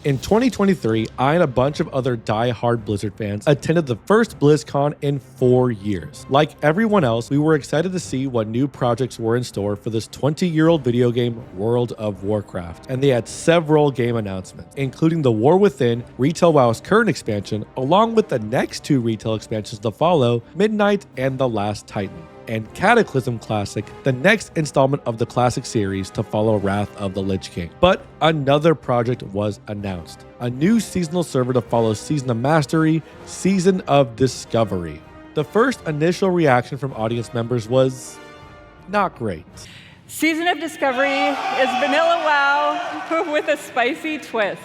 In 2023, I and a bunch of other die-hard Blizzard fans attended the first BlizzCon in 4 years. Like everyone else, we were excited to see what new projects were in store for this 20-year-old video game, World of Warcraft. And they had several game announcements, including the War Within, Retail WoW's current expansion, along with the next 2 retail expansions to follow, Midnight and The Last Titan, and Cataclysm Classic, the next installment of the Classic series to follow Wrath of the Lich King. But another project was announced. A new seasonal server to follow Season of Mastery, Season of Discovery. The first initial reaction from audience members was not great. Season of Discovery is vanilla WoW with a spicy twist.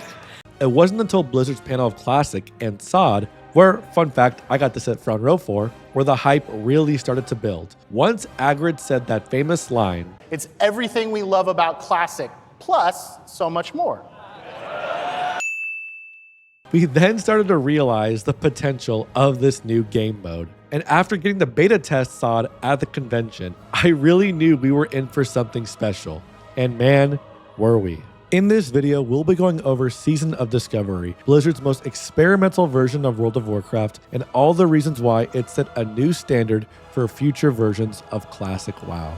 It wasn't until Blizzard's panel of Classic and SOD where, fun fact, I got to sit front row for, where the hype really started to build. Once Agrid said that famous line, "It's everything we love about Classic, plus so much more." We then started to realize the potential of this new game mode. And after getting the beta test SOD at the convention, I really knew we were in for something special. And man, were we. In this video, we'll be going over Season of Discovery, Blizzard's most experimental version of World of Warcraft, and all the reasons why it set a new standard for future versions of Classic WoW.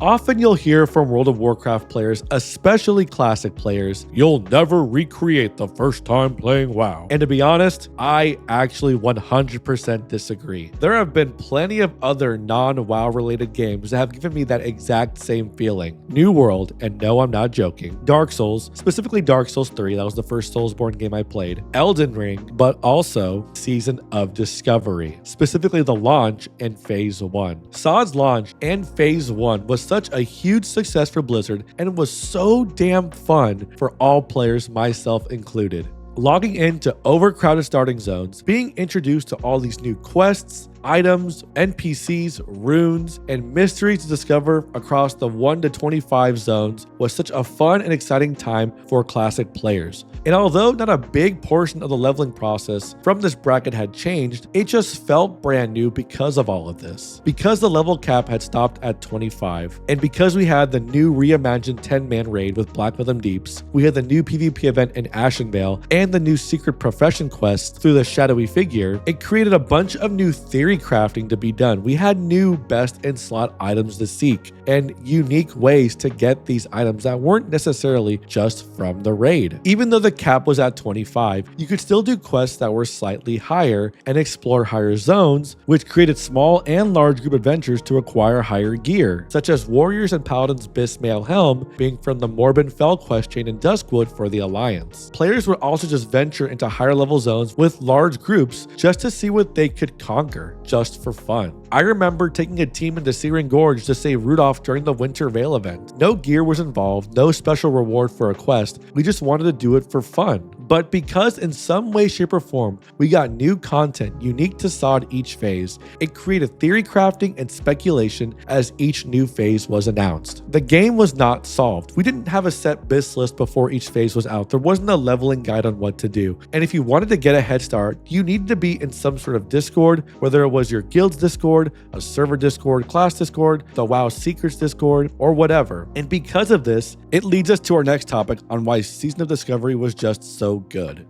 Often you'll hear from World of Warcraft players, especially Classic players, "You'll never recreate the first time playing WoW." And to be honest, I actually 100% disagree. There have been plenty of other non-WoW related games that have given me that exact same feeling. New World, and no, I'm not joking, Dark Souls, specifically Dark Souls 3, that was the first Soulsborne game I played, Elden Ring, but also Season of Discovery, specifically the launch and Phase 1. SOD's launch and Phase 1 was such a huge success for Blizzard and was so damn fun for all players, myself included. Logging into overcrowded starting zones, being introduced to all these new quests, items, NPCs, runes, and mysteries to discover across the 1 to 25 zones was such a fun and exciting time for Classic players. And although not a big portion of the leveling process from this bracket had changed, it just felt brand new because of all of this. Because the level cap had stopped at 25, and because we had the new reimagined 10-man raid with Black Rhythm Deeps, we had the new PvP event in Ashenvale, and the new secret profession quest through the Shadowy Figure, it created a bunch of new theory crafting to be done. We had new best in slot items to seek and unique ways to get these items that weren't necessarily just from the raid. Even though the cap was at 25, you could still do quests that were slightly higher and explore higher zones, which created small and large group adventures to acquire higher gear, such as Warriors and Paladins Bismail Helm being from the Morbin Fell quest chain in Duskwood for the Alliance. Players would also just venture into higher level zones with large groups just to see what they could conquer, just for fun. I remember taking a team into Searing Gorge to save Rudolph during the Winter Veil event. No gear was involved, no special reward for a quest, we just wanted to do it for fun. But because in some way, shape, or form, we got new content unique to SOD each phase, it created theory crafting and speculation as each new phase was announced. The game was not solved. We didn't have a set BIS list before each phase was out. There wasn't a leveling guide on what to do. And if you wanted to get a head start, you needed to be in some sort of Discord, whether it was your guild's Discord, a server Discord, class Discord, the WoW Secrets Discord, or whatever. And because of this, it leads us to our next topic on why Season of Discovery was just so good.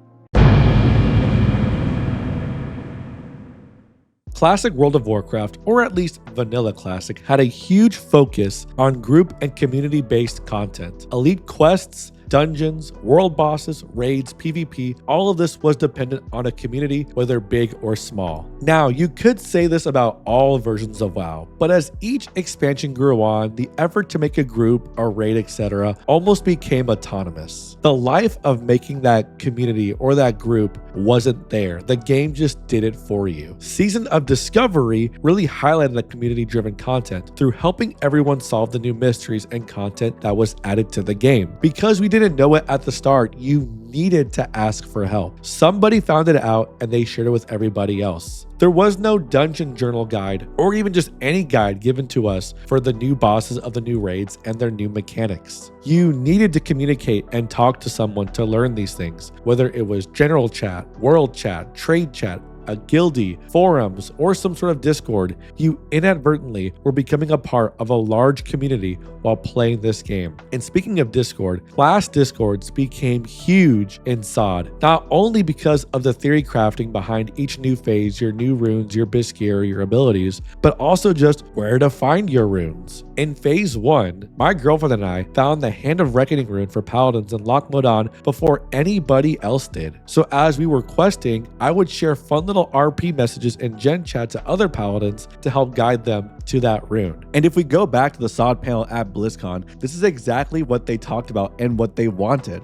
Classic World of Warcraft, or at least Vanilla Classic, had a huge focus on group and community-based content. Elite quests, dungeons, world bosses, raids, PvP, all of this was dependent on a community, whether big or small. Now, you could say this about all versions of WoW, but as each expansion grew on, the effort to make a group, a raid, etc. almost became autonomous. The life of making that community or that group wasn't there. The game just did it for you. Season of Discovery really highlighted the community-driven content through helping everyone solve the new mysteries and content that was added to the game. Because we didn't know it at the start, you needed to ask for help. Somebody found it out and they shared it with everybody else. There was no dungeon journal guide or even just any guide given to us for the new bosses of the new raids and their new mechanics. You needed to communicate and talk to someone to learn these things, whether it was general chat, world chat, trade chat, a guildie, forums, or some sort of Discord, you inadvertently were becoming a part of a large community while playing this game. And speaking of Discord, class Discords became huge in SOD, not only because of the theory crafting behind each new phase, your new runes, your bis gear, your abilities, but also just where to find your runes. In phase 1, my girlfriend and I found the Hand of Reckoning rune for paladins in Lock Modan before anybody else did. So as we were questing, I would share fun little RP messages in gen chat to other paladins to help guide them to that rune. And if we go back to the SOD panel at BlizzCon, this is exactly what they talked about and what they wanted.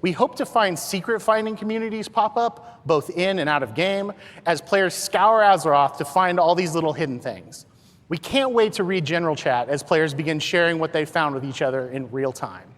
We hope to find secret finding communities pop up, both in and out of game, as players scour Azeroth to find all these little hidden things. We can't wait to read general chat as players begin sharing what they found with each other in real time.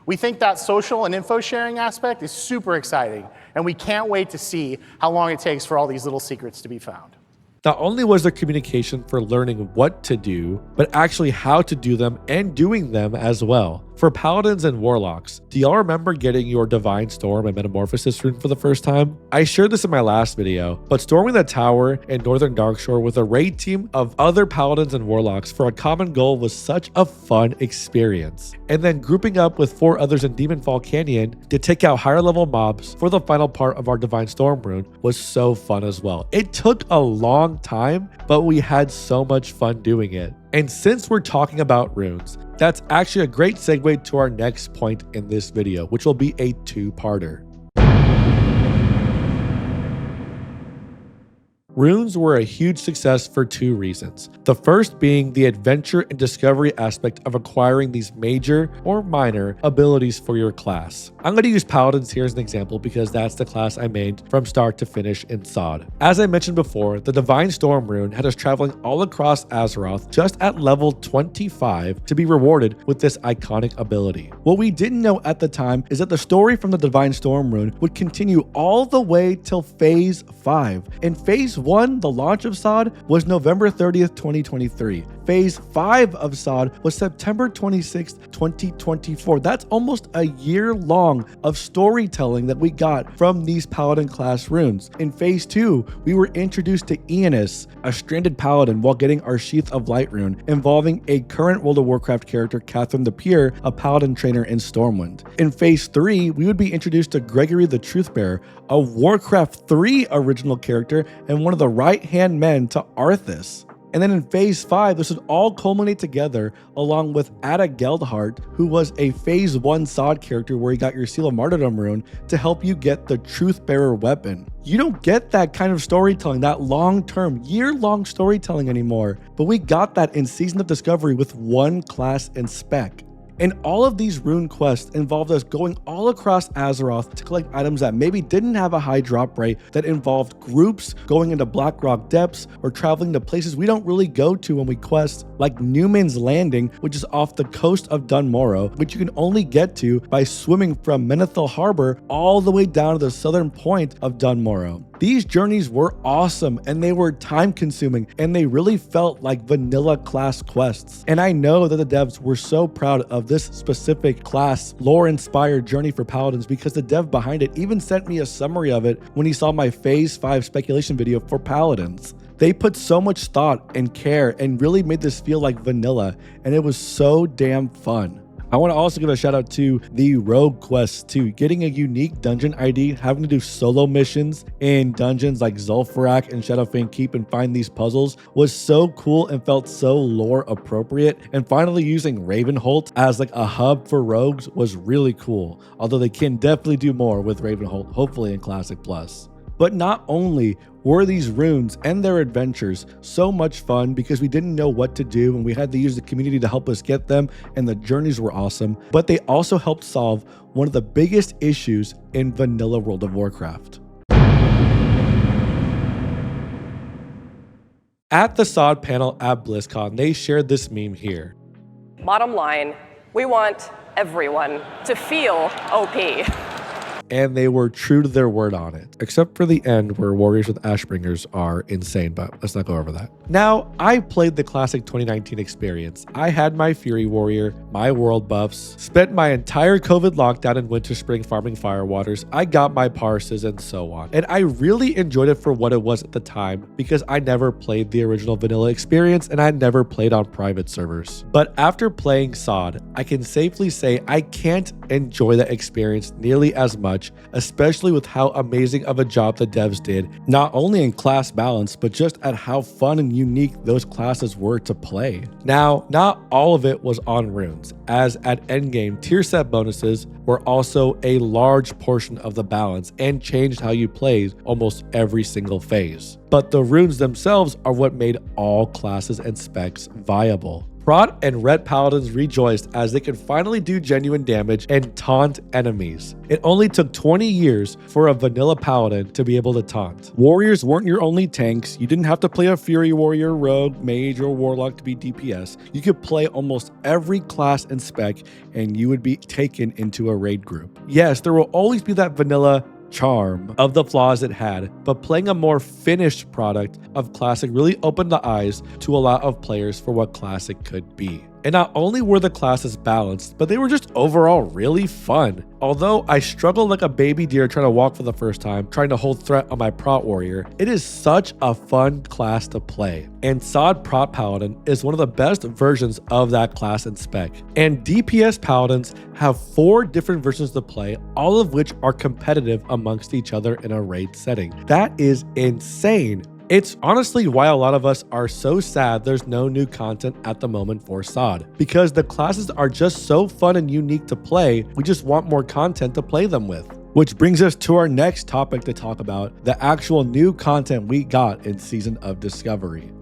We think that social and info sharing aspect is super exciting, and we can't wait to see how long it takes for all these little secrets to be found. Not only was there communication for learning what to do, but actually how to do them and doing them as well. For paladins and warlocks, do y'all remember getting your Divine Storm and Metamorphosis rune for the first time? I shared this in my last video, but storming the tower in Northern Darkshore with a raid team of other paladins and warlocks for a common goal was such a fun experience. And then grouping up with 4 others in Demonfall Canyon to take out higher level mobs for the final part of our Divine Storm rune was so fun as well. It took a long time, but we had so much fun doing it. And since we're talking about runes, that's actually a great segue to our next point in this video, which will be a 2-parter. Runes were a huge success for 2 reasons. The first being the adventure and discovery aspect of acquiring these major or minor abilities for your class. I'm going to use Paladins here as an example because that's the class I made from start to finish in SOD. As I mentioned before, the Divine Storm rune had us traveling all across Azeroth just at level 25 to be rewarded with this iconic ability. What we didn't know at the time is that the story from the Divine Storm rune would continue all the way till phase 5. In phase 1, the launch of SOD was November 30th, 2023. Phase 5 of SOD was September 26th, 2024. That's almost a year long of storytelling that we got from these Paladin class runes. In phase 2, we were introduced to Eonis, a stranded Paladin, while getting our Sheath of Light rune, involving a current World of Warcraft character, Catherine the Pure, a Paladin trainer in Stormwind. In phase 3, we would be introduced to Gregory the Truthbearer, a Warcraft 3 original character and one of the right-hand men to Arthas. And then in phase 5, this would all culminate together along with Ada Geldhart, who was a phase 1 SOD character where you got your Seal of Martyrdom rune to help you get the Truthbearer weapon. You don't get that kind of storytelling, that long-term, year-long storytelling anymore, but we got that in Season of Discovery with 1 class and spec. And all of these rune quests involved us going all across Azeroth to collect items that maybe didn't have a high drop rate, that involved groups going into Blackrock Depths or traveling to places we don't really go to when we quest, like Newman's Landing, which is off the coast of Dunmorrow, which you can only get to by swimming from Menethil Harbor all the way down to the southern point of Dunmorrow. These journeys were awesome and they were time consuming and they really felt like vanilla class quests. And I know that the devs were so proud of this specific class lore inspired journey for Paladins because the dev behind it even sent me a summary of it when he saw my phase 5 speculation video for Paladins. They put so much thought and care and really made this feel like vanilla, and it was so damn fun. I want to also give a shout out to the Rogue Quest too. Getting a unique dungeon ID, having to do solo missions in dungeons like Zul'Farrak and Shadowfang Keep and find these puzzles was so cool and felt so lore appropriate. And finally using Ravenholt as like a hub for rogues was really cool. Although they can definitely do more with Ravenholt, hopefully in Classic Plus. But not only were these runes and their adventures so much fun because we didn't know what to do and we had to use the community to help us get them, and the journeys were awesome, but they also helped solve one of the biggest issues in vanilla World of Warcraft. At the SOD panel at BlizzCon, they shared this meme here. Bottom line, we want everyone to feel OP. and they were true to their word on it. Except for the end where warriors with Ashbringers are insane, but let's not go over that. Now, I played the classic 2019 experience. I had my Fury Warrior, my world buffs, spent my entire COVID lockdown in Winter Spring farming Firewaters, I got my parses and so on. And I really enjoyed it for what it was at the time because I never played the original vanilla experience and I never played on private servers. But after playing SOD, I can safely say I can't enjoy that experience nearly as much, especially with how amazing of a job the devs did, not only in class balance, but just at how fun and unique those classes were to play. Now, not all of it was on runes, as at endgame, tier set bonuses were also a large portion of the balance and changed how you played almost every single phase. But the runes themselves are what made all classes and specs viable. Prot and Ret Paladins rejoiced as they could finally do genuine damage and taunt enemies. It only took 20 years for a vanilla Paladin to be able to taunt. Warriors weren't your only tanks. You didn't have to play a Fury Warrior, Rogue, Mage, or Warlock to be DPS. You could play almost every class and spec and you would be taken into a raid group. Yes, there will always be that vanilla charm of the flaws it had, but playing a more finished product of Classic really opened the eyes to a lot of players for what Classic could be. And not only were the classes balanced, but they were just overall really fun. Although I struggled like a baby deer trying to walk for the first time, trying to hold threat on my Prot Warrior, it is such a fun class to play. And SOD Prot Paladin is one of the best versions of that class and spec. And DPS Paladins have 4 different versions to play, all of which are competitive amongst each other in a raid setting. That is insane. It's honestly why a lot of us are so sad there's no new content at the moment for SOD, because the classes are just so fun and unique to play, we just want more content to play them with. Which brings us to our next topic to talk about, the actual new content we got in Season of Discovery.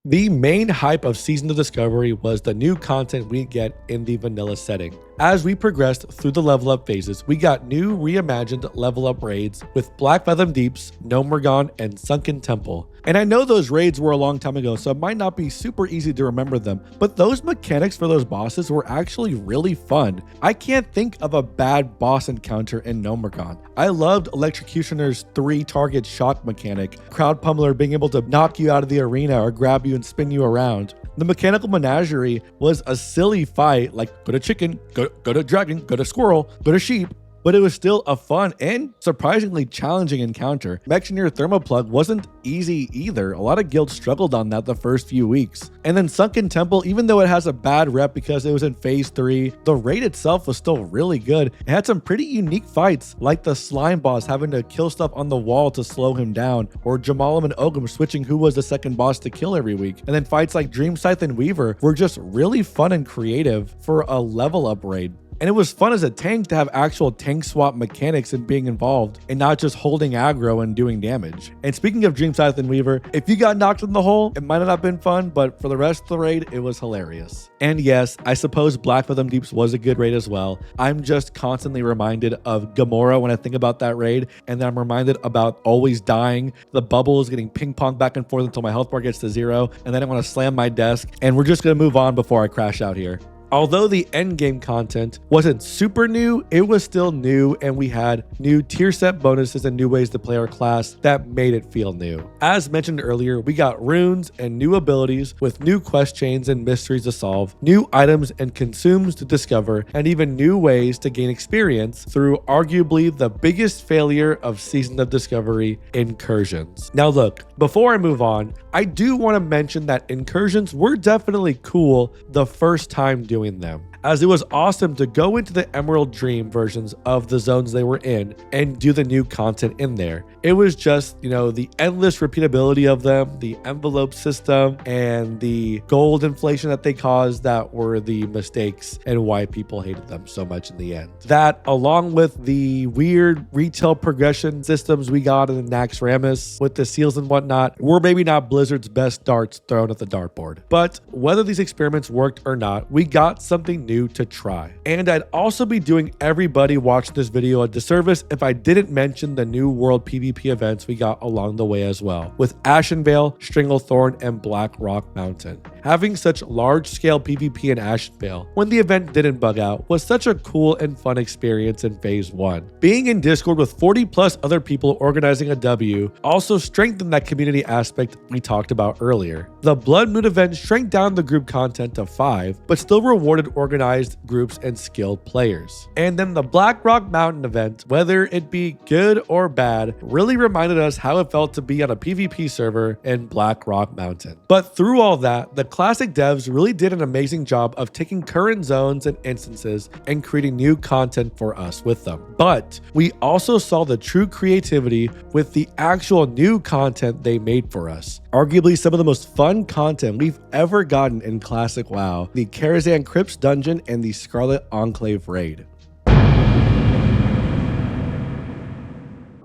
The main hype of Season of Discovery was the new content we get in the vanilla setting. As we progressed through the level up phases, we got new reimagined level up raids with Black Fathom Deeps, Gnomeregan, and Sunken Temple. And I know those raids were a long time ago, so it might not be super easy to remember them, but those mechanics for those bosses were actually really fun. I can't think of a bad boss encounter in Gnomeregan. I loved Electrocutioner's 3-target shock mechanic, Crowd Pummeler being able to knock you out of the arena or grab you and spin you around. The Mechanical Menagerie was a silly fight, like go to chicken, go to dragon, go to squirrel, go to sheep, but it was still a fun and surprisingly challenging encounter. Mechanier Thermoplug wasn't easy either. A lot of guilds struggled on that the first few weeks. And then Sunken Temple, even though it has a bad rep because it was in phase 3, the raid itself was still really good. It had some pretty unique fights, like the slime boss having to kill stuff on the wall to slow him down, or Jamalim and Ogum switching who was the second boss to kill every week. And then fights like Dream Scythe and Weaver were just really fun and creative for a level up raid. And it was fun as a tank to have actual tank swap mechanics and being involved and not just holding aggro and doing damage. And speaking of Dream Scythe and Weaver, if you got knocked in the hole, it might not have been fun, but for the rest of the raid, it was hilarious. And yes, I suppose Black Fathom Deeps was a good raid as well. I'm just constantly reminded of Gamora when I think about that raid, and then I'm reminded about always dying, the bubbles getting ping-ponged back and forth until my health bar gets to 0, and then I want to slam my desk, and we're just going to move on before I crash out here. Although the endgame content wasn't super new, it was still new, and we had new tier set bonuses and new ways to play our class that made it feel new. As mentioned earlier, we got runes and new abilities with new quest chains and mysteries to solve, new items and consumes to discover, and even new ways to gain experience through arguably the biggest failure of Season of Discovery, Incursions. Now look, before I move on, I do want to mention that Incursions were definitely cool the first time doing them, as it was awesome to go into the Emerald Dream versions of the zones they were in and do the new content in there. It was just, the endless repeatability of them, the envelope system, and the gold inflation that they caused that were the mistakes and why people hated them so much in the end. That, along with the weird retail progression systems we got in the Naxxramas with the seals and whatnot, were maybe not Blizzard's best darts thrown at the dartboard. But whether these experiments worked or not, we got something new new to try. And I'd also be doing everybody watching this video a disservice if I didn't mention the new world PvP events we got along the way as well, with Ashenvale, Stringlethorn, and Black Rock Mountain. Having such large-scale PvP in Ashenvale when the event didn't bug out was such a cool and fun experience in Phase 1. Being in Discord with 40 plus other people organizing a W also strengthened that community aspect we talked about earlier. The Blood Moon event shrank down the group content to 5, but still rewarded organized groups and skilled players. And then the Black Rock Mountain event, whether it be good or bad, really reminded us how it felt to be on a PvP server in Black Rock Mountain. But through all that, the Classic devs really did an amazing job of taking current zones and instances and creating new content for us with them. But we also saw the true creativity with the actual new content they made for us. Arguably some of the most fun content we've ever gotten in Classic WoW, the Karazhan Crypts dungeon and the Scarlet Enclave raid.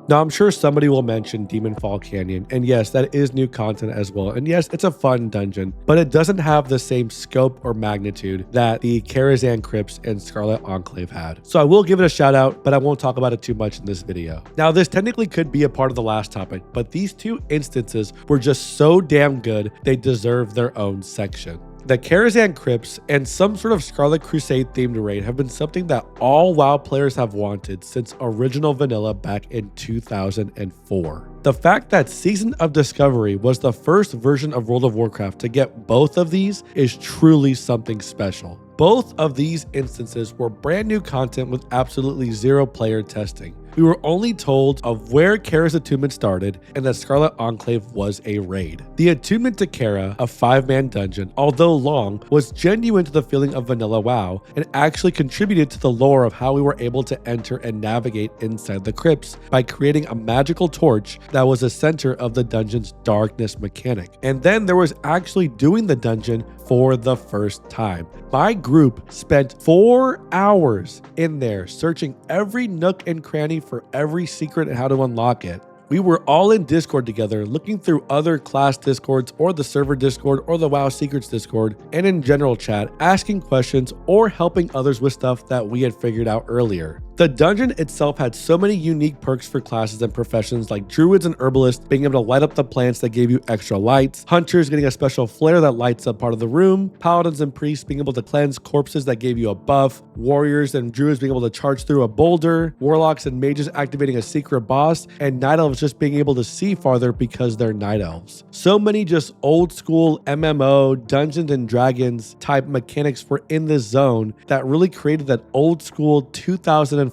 Now, I'm sure somebody will mention Demonfall Canyon, and yes, that is new content as well. And yes, it's a fun dungeon, but it doesn't have the same scope or magnitude that the Karazhan Crypts and Scarlet Enclave had. So I will give it a shout out, but I won't talk about it too much in this video. Now, this technically could be a part of the last topic, but these two instances were just so damn good, they deserve their own section. The Karazhan Crypts and some sort of Scarlet Crusade themed raid have been something that all WoW players have wanted since original vanilla back in 2004. The fact that Season of Discovery was the first version of World of Warcraft to get both of these is truly something special. Both of these instances were brand new content with absolutely zero player testing. We were only told of where Kara's attunement started and that Scarlet Enclave was a raid. The attunement to Kara, a 5-man dungeon, although long, was genuine to the feeling of vanilla WoW and actually contributed to the lore of how we were able to enter and navigate inside the crypts by creating a magical torch that was the center of the dungeon's darkness mechanic. And then there was actually doing the dungeon for the first time. My group spent 4 hours in there searching every nook and cranny for every secret and how to unlock it. We were all in Discord together, looking through other class Discords or the server Discord or the WoW Secrets Discord, and in general chat, asking questions or helping others with stuff that we had figured out earlier. The dungeon itself had so many unique perks for classes and professions like druids and herbalists being able to light up the plants that gave you extra lights, hunters getting a special flare that lights up part of the room, paladins and priests being able to cleanse corpses that gave you a buff, warriors and druids being able to charge through a boulder, warlocks and mages activating a secret boss, and night elves just being able to see farther because they're night elves. So many just old school MMO, Dungeons and Dragons type mechanics were in this zone that really created that old school 2004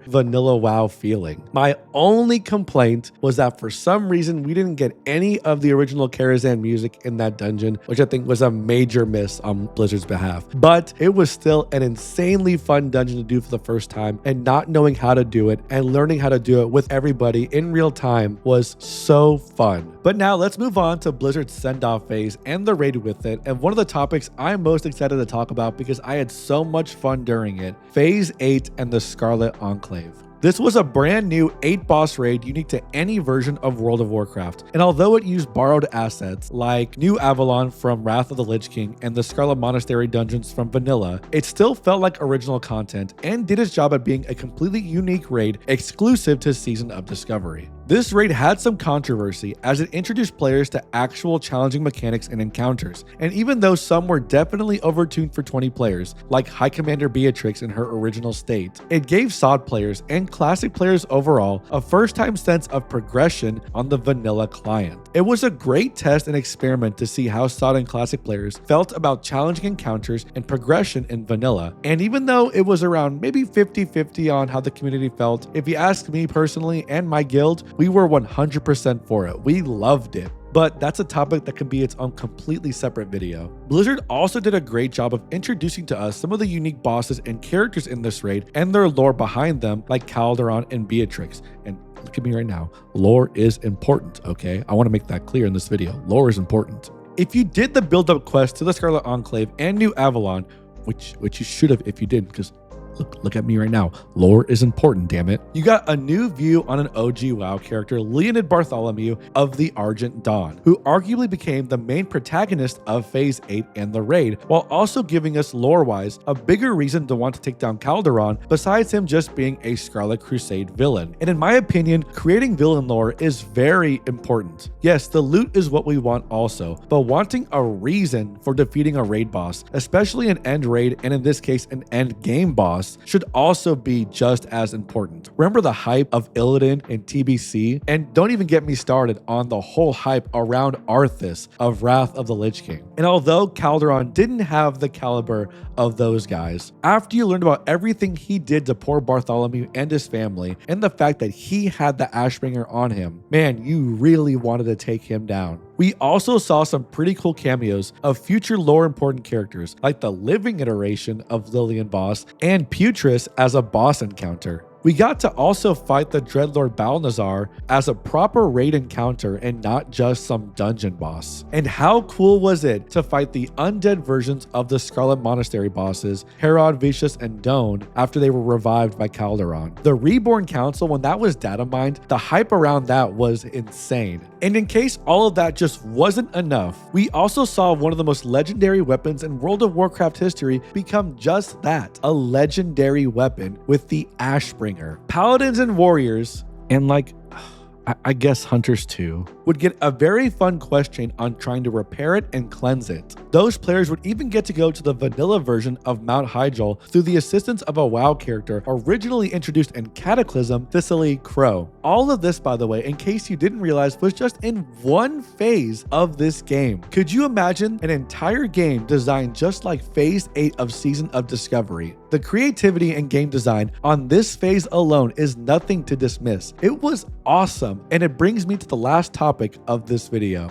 vanilla WoW feeling. My only complaint was that for some reason we didn't get any of the original Karazhan music in that dungeon, which I think was a major miss on Blizzard's behalf. But it was still an insanely fun dungeon to do for the first time, and not knowing how to do it and learning how to do it with everybody in real time was so fun. But now let's move on to Blizzard's send-off phase and the raid with it, and one of the topics I'm most excited to talk about because I had so much fun during it, Phase 8 and the Scarlet Enclave. This was a brand new 8-boss raid unique to any version of World of Warcraft, and although it used borrowed assets like New Avalon from Wrath of the Lich King and the Scarlet Monastery dungeons from Vanilla, it still felt like original content and did its job at being a completely unique raid exclusive to Season of Discovery. This raid had some controversy as it introduced players to actual challenging mechanics and encounters, and even though some were definitely overtuned for 20 players, like High Commander Beatrix in her original state, it gave SOD players and Classic players overall a first-time sense of progression on the vanilla client. It was a great test and experiment to see how SOD and Classic players felt about challenging encounters and progression in vanilla, and even though it was around maybe 50-50 on how the community felt, if you ask me personally and my guild, we were 100% for it. We loved it. But that's a topic that could be its own completely separate video. Blizzard also did a great job of introducing to us some of the unique bosses and characters in this raid and their lore behind them, like Calderon and Beatrix. And look at me right now, lore is important, okay? I want to make that clear in this video. Lore is important. If you did the build-up quest to the Scarlet Enclave and New Avalon, which you should have if you didn't, because Look at me right now. Lore is important, damn it. You got a new view on an OG WoW character, Leonid Bartholomew of the Argent Dawn, who arguably became the main protagonist of Phase 8 and the raid, while also giving us lore-wise a bigger reason to want to take down Calderon besides him just being a Scarlet Crusade villain. And in my opinion, creating villain lore is very important. Yes, the loot is what we want also, but wanting a reason for defeating a raid boss, especially an end raid and in this case an end game boss, should also be just as important. Remember the hype of Illidan and TBC? And don't even get me started on the whole hype around Arthas of Wrath of the Lich King. And although Calderon didn't have the caliber of those guys, after you learned about everything he did to poor Bartholomew and his family, and the fact that he had the Ashbringer on him, man, you really wanted to take him down. We also saw some pretty cool cameos of future lore important characters, like the living iteration of Lillian Boss and Putris as a boss encounter. We got to also fight the Dreadlord Balnazar as a proper raid encounter and not just some dungeon boss. And how cool was it to fight the undead versions of the Scarlet Monastery bosses, Herod, Vicious, and Doan, after they were revived by Calderon. The Reborn Council, when that was data mined, the hype around that was insane. And in case all of that just wasn't enough, we also saw one of the most legendary weapons in World of Warcraft history become just that, a legendary weapon with the Ashbringer. Paladins and warriors, and I guess hunters too, would get a very fun quest chain on trying to repair it and cleanse it. Those players would even get to go to the vanilla version of Mount Hyjal through the assistance of a WoW character originally introduced in Cataclysm, Thessaly Crow. All of this, by the way, in case you didn't realize, was just in one phase of this game. Could you imagine an entire game designed just like Phase 8 of Season of Discovery? The creativity and game design on this phase alone is nothing to dismiss. It was awesome, and it brings me to the last topic of this video.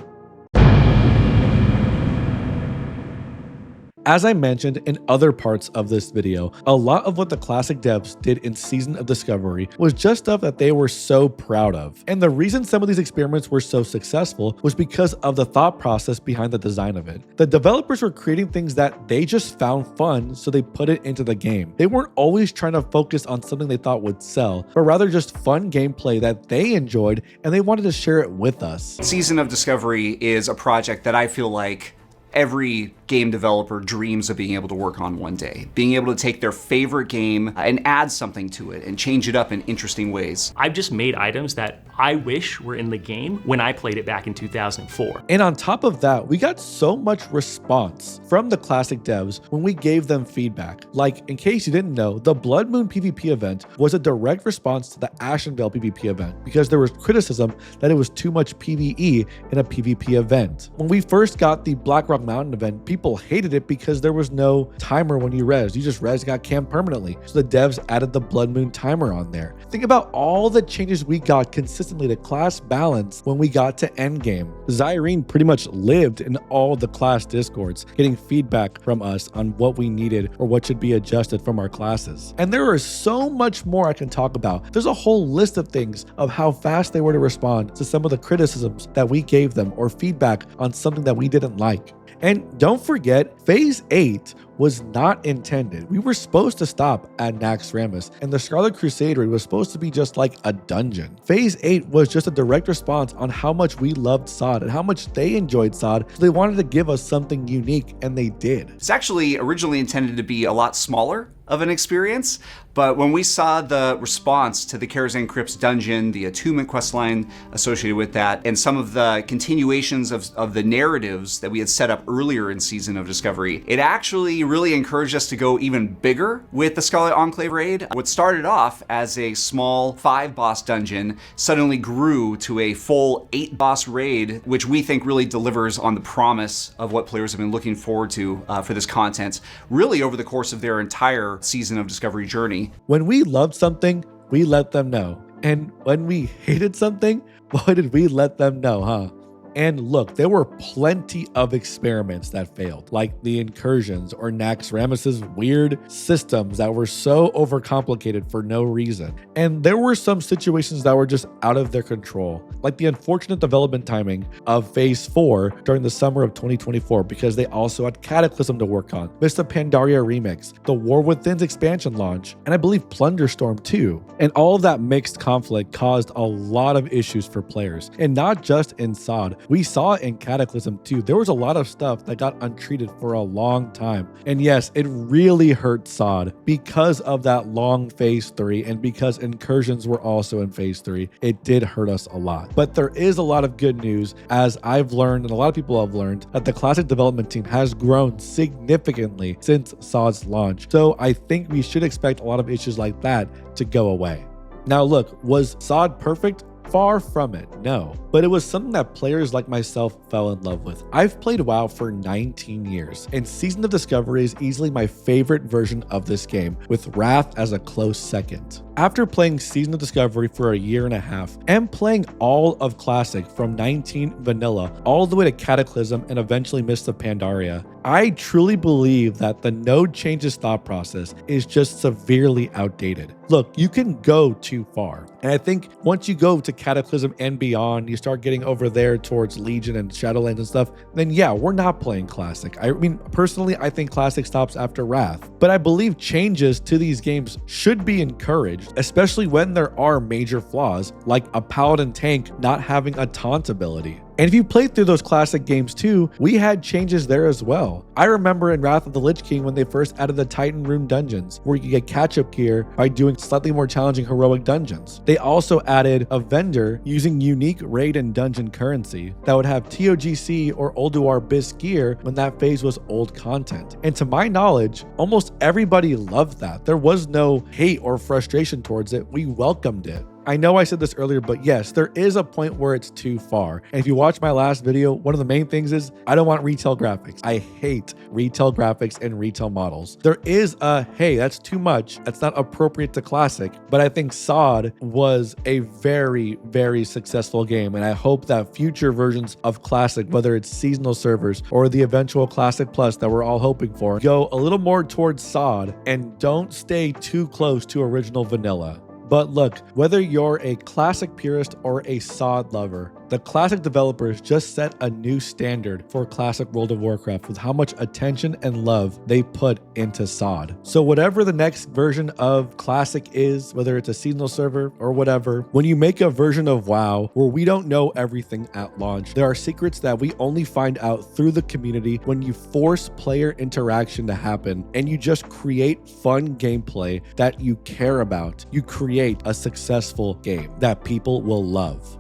As I mentioned in other parts of this video, a lot of what the Classic devs did in Season of Discovery was just stuff that they were so proud of. And the reason some of these experiments were so successful was because of the thought process behind the design of it. The developers were creating things that they just found fun, so they put it into the game. They weren't always trying to focus on something they thought would sell, but rather just fun gameplay that they enjoyed and they wanted to share it with us. Season of Discovery is a project that I feel like every game developer dreams of being able to work on one day. Being able to take their favorite game and add something to it and change it up in interesting ways. I've just made items that I wish were in the game when I played it back in 2004. And on top of that, we got so much response from the Classic devs when we gave them feedback. Like, in case you didn't know, the Blood Moon PvP event was a direct response to the Ashenvale PvP event because there was criticism that it was too much PvE in a PvP event. When we first got the Blackrock Mountain event, people hated it because there was no timer when you res. You just res, got camped permanently. So the devs added the Blood Moon timer on there. Think about all the changes we got consistently to class balance when we got to endgame. Zyrene pretty much lived in all the class discords, getting feedback from us on what we needed or what should be adjusted from our classes. And there is so much more I can talk about. There's a whole list of things of how fast they were to respond to some of the criticisms that we gave them or feedback on something that we didn't like. And don't forget, Phase 8 was not intended. We were supposed to stop at Naxxramas, and the Scarlet Crusade raid was supposed to be just like a dungeon. Phase 8 was just a direct response on how much we loved SOD and how much they enjoyed SOD, so they wanted to give us something unique, and they did. It's actually originally intended to be a lot smaller of an experience, but when we saw the response to the Karazhan Crypts dungeon, the attunement questline associated with that, and some of the continuations of the narratives that we had set up earlier in Season of Discovery, it actually really encouraged us to go even bigger with the Scarlet Enclave raid. What started off as a small 5-boss dungeon suddenly grew to a full 8-boss raid, which we think really delivers on the promise of what players have been looking forward to for this content, really over the course of their entire Season of Discovery journey. When we loved something, we let them know. And when we hated something, boy, did we let them know, huh? And look, there were plenty of experiments that failed, like the Incursions or Naxxramas' weird systems that were so overcomplicated for no reason. And there were some situations that were just out of their control, like the unfortunate development timing of Phase 4 during the summer of 2024 because they also had Cataclysm to work on, missed the Pandaria remix, the War Within's expansion launch, and I believe Plunderstorm too. And all of that mixed conflict caused a lot of issues for players, and not just in SOD. We saw it in Cataclysm too. There was a lot of stuff that got untreated for a long time. And yes, it really hurt SOD because of that long Phase 3 and because Incursions were also in Phase 3. It did hurt us a lot. But there is a lot of good news, as I've learned and a lot of people have learned, that the Classic development team has grown significantly since SOD's launch. So I think we should expect a lot of issues like that to go away. Now look, was SOD perfect? Far from it, no. But it was something that players like myself fell in love with. I've played WoW for 19 years, and Season of Discovery is easily my favorite version of this game, with Wrath as a close second. After playing Season of Discovery for a year and a half, and playing all of Classic from 19 Vanilla all the way to Cataclysm and eventually Mist of Pandaria, I truly believe that the no changes thought process is just severely outdated. Look, you can go too far. And I think once you go to Cataclysm and beyond, you start getting over there towards Legion and Shadowlands and stuff, then yeah, we're not playing Classic. I mean, personally, I think Classic stops after Wrath. But I believe changes to these games should be encouraged, especially when there are major flaws, like a Paladin tank not having a taunt ability. And if you played through those Classic games too, we had changes there as well. I remember in Wrath of the Lich King when they first added the Titan Rune dungeons, where you could get catch-up gear by doing slightly more challenging heroic dungeons. They also added a vendor using unique raid and dungeon currency that would have TOGC or Ulduar Bis gear when that phase was old content. And to my knowledge, almost everybody loved that. There was no hate or frustration towards it. We welcomed it. I know I said this earlier, but yes, there is a point where it's too far. And if you watch my last video, one of the main things is I don't want retail graphics. I hate retail graphics and retail models. There is a, hey, that's too much. That's not appropriate to Classic. But I think SOD was a very, very successful game. And I hope that future versions of Classic, whether it's seasonal servers or the eventual Classic Plus that we're all hoping for, go a little more towards SOD and don't stay too close to original vanilla. But look, whether you're a Classic purist or a SOD lover, the Classic developers just set a new standard for Classic World of Warcraft with how much attention and love they put into SOD. So whatever the next version of Classic is, whether it's a seasonal server or whatever, when you make a version of WoW where we don't know everything at launch, there are secrets that we only find out through the community when you force player interaction to happen and you just create fun gameplay that you care about. You create a successful game that people will love.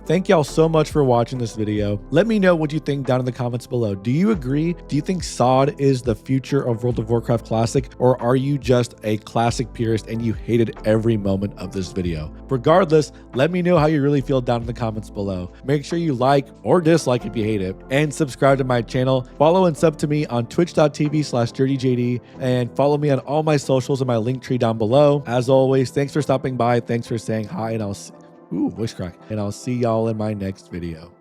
Thank y'all so much for watching this video. Let me know what you think down in the comments below. Do you agree? Do you think SOD is the future of World of Warcraft Classic, or are you just a Classic purist and you hated every moment of this video? Regardless, let me know how you really feel down in the comments below. Make sure you like or dislike if you hate it, and subscribe to my channel. Follow and sub to me on twitch.tv/dirtyjd, and follow me on all my socials in my link tree down below. As always, thanks for stopping by. Thanks for saying hi, and I'll see voice crack. And I'll see y'all in my next video.